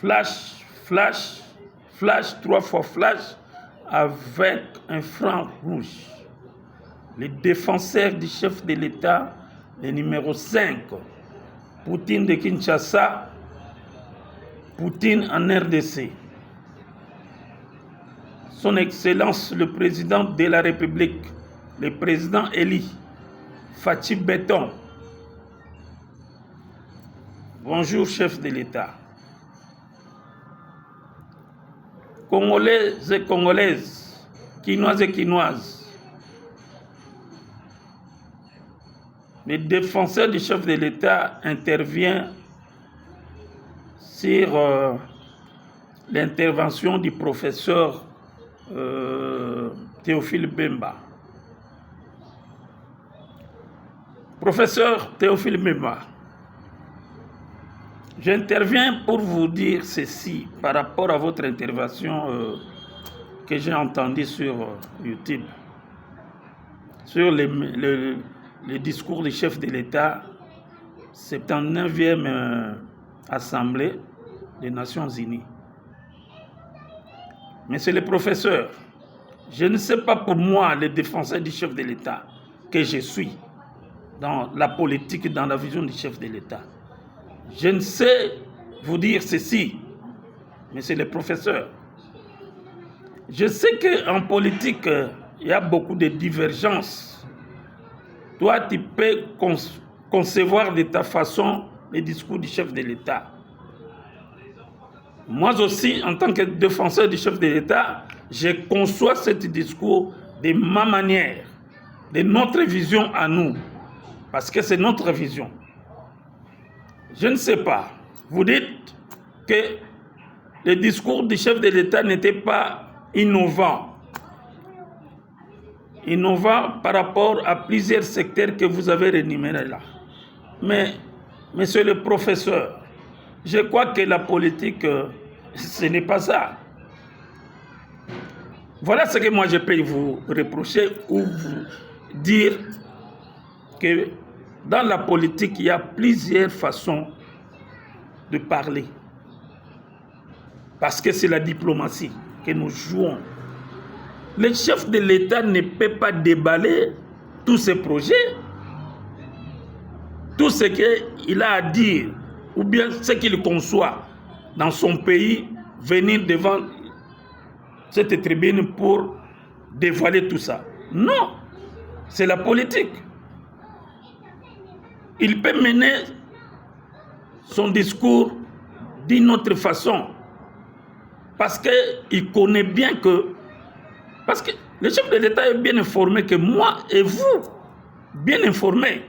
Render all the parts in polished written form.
Flash, flash, flash, 3 fois flash, avec un franc rouge. Le défenseur du chef de l'État, le numéro 5, Poutine de Kinshasa, Poutine en RDC. Son Excellence le Président de la République, le Président Eli Fathi Béton. Bonjour, chef de l'État. Congolais et Congolaises, Quinoises et Quinoises, le défenseur du chef de l'État intervient sur l'intervention du professeur Théophile Bemba. Professeur Théophile Bemba, j'interviens pour vous dire ceci par rapport à votre intervention que j'ai entendue sur YouTube, sur le discours du chef de l'État, 79e Assemblée des Nations Unies. Monsieur le professeur, je ne sais pas pour moi, le défenseur du chef de l'État, que je suis dans la politique, dans la vision du chef de l'État. Je ne sais vous dire ceci, monsieur le professeur. Je sais qu'en politique, il y a beaucoup de divergences. Toi, tu peux concevoir de ta façon le discours du chef de l'État. Moi aussi, en tant que défenseur du chef de l'État, je conçois ce discours de ma manière, de notre vision à nous, parce que c'est notre vision. Je ne sais pas. Vous dites que le discours du chef de l'État n'était pas innovant. Innovant par rapport à plusieurs secteurs que vous avez énumérés là. Mais, monsieur le professeur, je crois que la politique, ce n'est pas ça. Voilà ce que moi je peux vous reprocher ou vous dire que dans la politique, il y a plusieurs façons de parler. Parce que c'est la diplomatie que nous jouons. Le chef de l'État ne peut pas déballer tous ses projets, tout ce qu'il a à dire, ou bien ce qu'il conçoit dans son pays, venir devant cette tribune pour dévoiler tout ça. Non, c'est la politique. Il peut mener son discours d'une autre façon. Parce qu'il connaît bien que... Parce que le chef de l'État est bien informé que moi et vous, bien informés.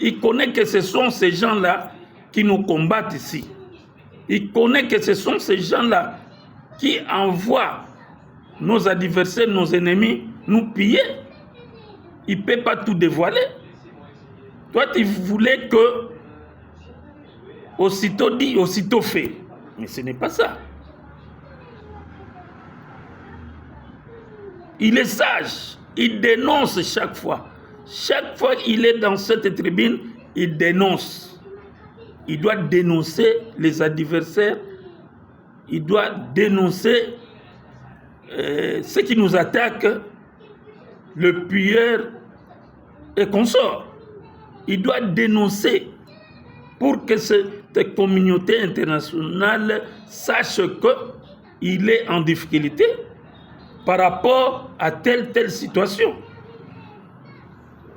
Il connaît que ce sont ces gens-là qui nous combattent ici. Il connaît que ce sont ces gens-là qui envoient nos adversaires, nos ennemis, nous piller. Il ne peut pas tout dévoiler. Toi, tu voulais que aussitôt dit, aussitôt fait. Mais ce n'est pas ça. Il est sage. Il dénonce chaque fois. Chaque fois qu'il est dans cette tribune, il dénonce. Il doit dénoncer les adversaires. Il doit dénoncer ceux qui nous attaquent, le pilleur et consorts. Il doit dénoncer pour que cette communauté internationale sache qu'il est en difficulté par rapport à telle situation.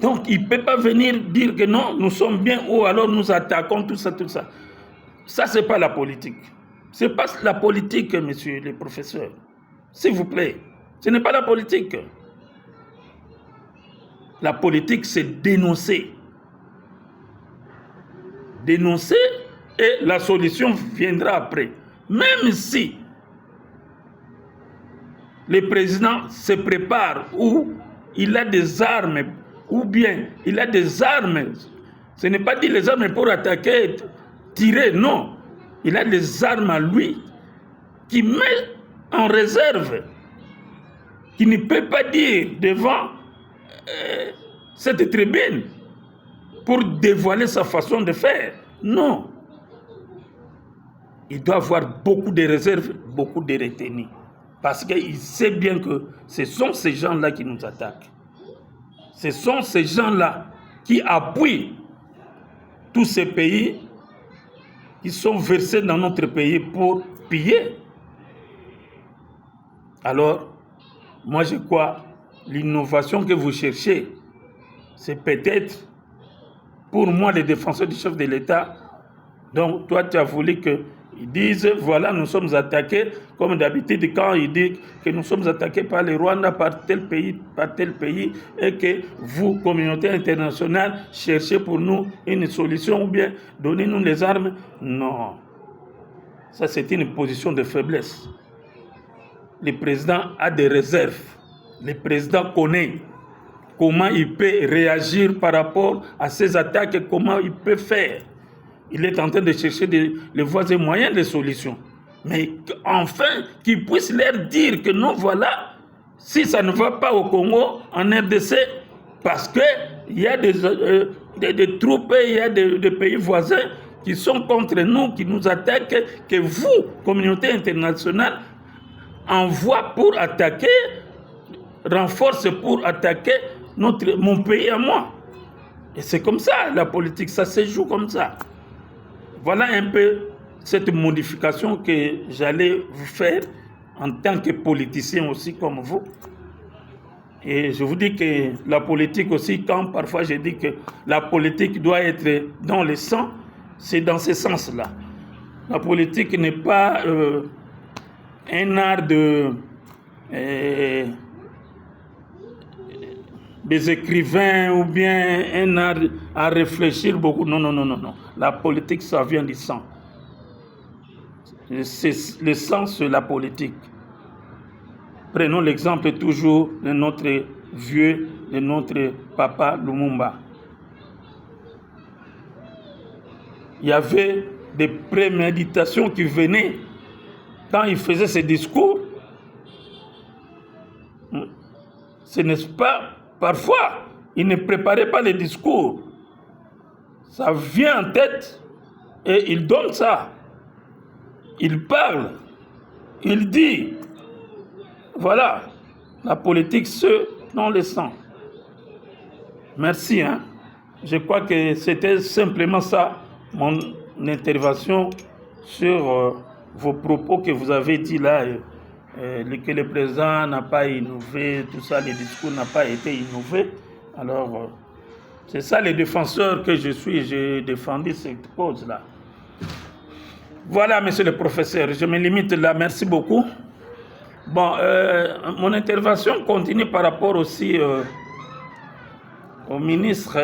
Donc, il ne peut pas venir dire que non, nous sommes bien ou alors nous attaquons, tout ça, tout ça. Ça, ce n'est pas la politique. Ce n'est pas la politique, monsieur le professeur. S'il vous plaît, ce n'est pas la politique. La politique, c'est dénoncer. Dénoncer et la solution viendra après. Même si le président se prépare ou il a des armes, ou bien il a des armes, ce n'est pas dit les armes pour attaquer, tirer, non. Il a des armes à lui qui met en réserve, qui ne peut pas dire devant cette tribune pour dévoiler sa façon de faire. Non. il doit avoir beaucoup de réserves, beaucoup de retenues. Parce qu'il sait bien que ce sont ces gens-là qui nous attaquent. Ce sont ces gens-là qui appuient tous ces pays qui sont versés dans notre pays pour piller. Alors, moi je crois, l'innovation que vous cherchez, c'est peut-être, pour moi, les défenseurs du chef de l'État. Donc, toi, tu as voulu qu'ils disent, voilà, nous sommes attaqués, comme d'habitude, quand ils disent que nous sommes attaqués par le Rwanda, par tel pays, et que vous, communauté internationale, cherchez pour nous une solution ou bien donnez-nous les armes. Non. Ça, c'est une position de faiblesse. Le président a des réserves. Le président connaît comment il peut réagir par rapport à ces attaques et comment il peut faire. Il est en train de chercher les voies et moyens de solutions. Mais enfin, qu'il puisse leur dire que non, voilà, si ça ne va pas au Congo, en RDC, parce qu'il y a des troupes, il y a des pays voisins qui sont contre nous, qui nous attaquent, que vous, communauté internationale, envoie pour attaquer, renforce pour attaquer mon pays à moi. Et c'est comme ça, la politique, ça se joue comme ça. Voilà un peu cette modification que j'allais vous faire en tant que politicien aussi comme vous. Et je vous dis que la politique aussi, quand parfois je dis que la politique doit être dans le sang, c'est dans ce sens-là. La politique n'est pas un art des écrivains ou bien un art à réfléchir beaucoup. Non, non, non, non, non. La politique, ça vient du sang. Le sang, c'est la politique. Prenons l'exemple toujours de notre vieux, de notre papa Lumumba. Il y avait des préméditations qui venaient quand il faisait ses discours. Ce n'est pas, parfois, il ne préparait pas les discours. Ça vient en tête et il donne ça. Il parle, il dit. Voilà, la politique, c'est dans le sang. Merci. Je crois que c'était simplement ça, mon intervention sur vos propos que vous avez dit là, que le président n'a pas innové, tout ça, les discours n'ont pas été innovés. Alors, c'est ça les défenseurs que je suis, j'ai défendu cette cause-là. Voilà, monsieur le professeur, je me limite là, merci beaucoup. Bon, mon intervention continue par rapport aussi au ministre,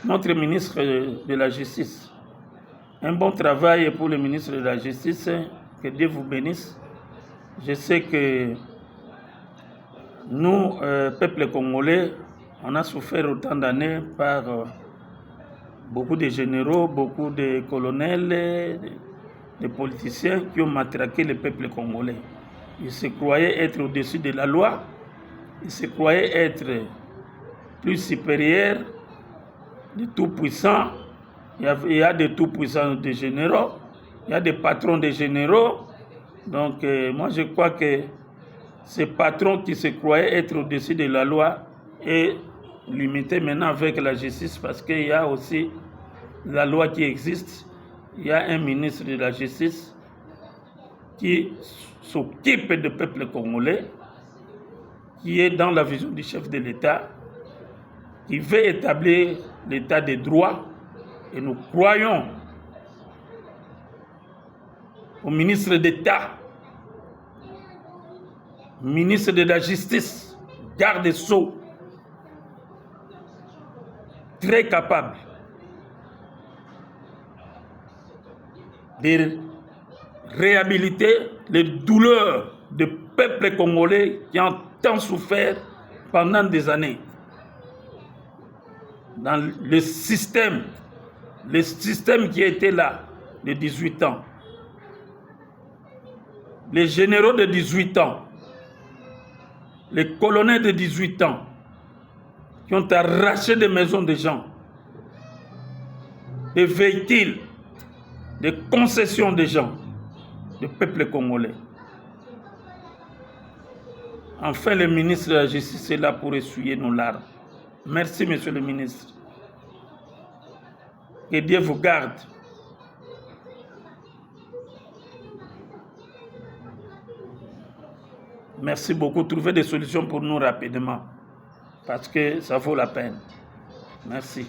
notre ministre de la Justice. Un bon travail pour le ministre de la Justice, que Dieu vous bénisse. Je sais que nous, peuple congolais, on a souffert autant d'années par beaucoup de généraux, beaucoup de colonels, de politiciens qui ont matraqué le peuple congolais. Ils se croyaient être au-dessus de la loi, ils se croyaient être plus supérieurs, de tout-puissants. Il y a des tout-puissants de généraux, il y a des patrons de généraux. Donc, moi, je crois que ces patrons qui se croyaient être au-dessus de la loi est limité maintenant avec la justice parce qu'il y a aussi la loi qui existe. Il y a un ministre de la Justice qui s'occupe du peuple congolais, qui est dans la vision du chef de l'État, qui veut établir l'État de droit. Et nous croyons au ministre d'État, ministre de la Justice, garde des Sceaux, très capable de réhabiliter les douleurs du peuple congolais qui ont tant souffert pendant des années. Dans le système qui était là, de 18 ans. Les généraux de 18 ans, les colonels de 18 ans, qui ont arraché des maisons des gens, des véhicules, des concessions des gens, du peuple congolais. Enfin, le ministre de la Justice est là pour essuyer nos larmes. Merci, monsieur le ministre. Que Dieu vous garde. Merci beaucoup. Trouvez des solutions pour nous rapidement. Parce que ça vaut la peine. Merci.